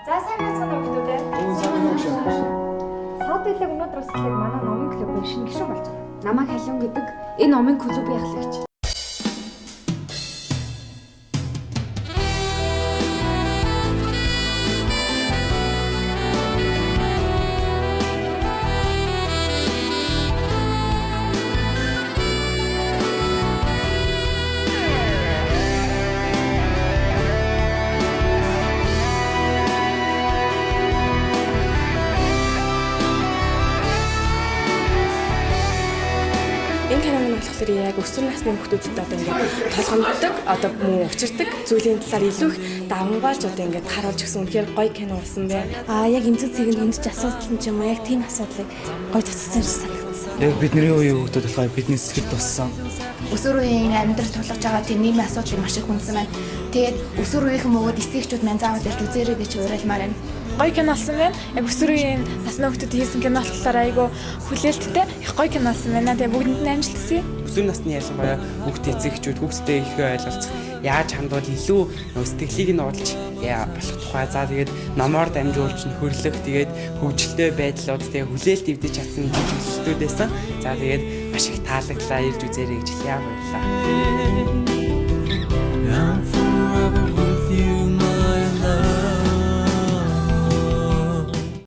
За сайн байцгаана уу хүмүүс ээ. Саад илэг өнөөдрөөс эхлээд манай номын клубын шинэ гишүүн болж байгаа. Намайг Халиун гэдэг энэ номын клубын ахлагч. Энэ киноны болохоор яг өсвөр насны хүүхдүүдэд одоо ингээд толгомддог, одоо мөн учирдаг зүйлийн талаар илүү их давмгаалж одоо ингээд харуулж өгсөн үнэхээр гоё кино болсон байна. Яг эмзэг цэгэнд хэмжиж асуудал юм уу? Яг тийм асуудлыг гоё цацсан шиг санагдсан. Яг бидний үеийн хүүхдүүд болохоор бидний сэтгэл туссан. Өсвөр үеийн амьдрал тулгаж байгаа тийм нийгмийн асуудлыг маш их хүндсэн байна. Тэгээд өсвөр үеийнхэн мөгөөд эцэгчүүд маань заавал ирж үзээрэй гэж уриалмаар байна. Гоё кино болсон байна. Яг өсвөр үеийн насны хүүхдүүд хийсэн кино болохоор айгүй хүлээлттэй их гоё кино болсон байна. Тэгээ бүгдэнд нь амжилт хүсье. Өсвөр насны ялангуяа хүүхдээ эцэгчүүд хүүхдээ ихээ ойлголцох яаж хандвал илүү сэтгэлийг нь удалж болох тухай. За тэгээд номоор дамжуулж нөхөрлөх тэгээд хөгжилтэй байдлууд тэгээд хүлээлт эвдэж чадсан зүйлсүүд байсан. За тэгээд маш их таалагдлаа ирж үзээрэй гэж хэлье. Баярлалаа.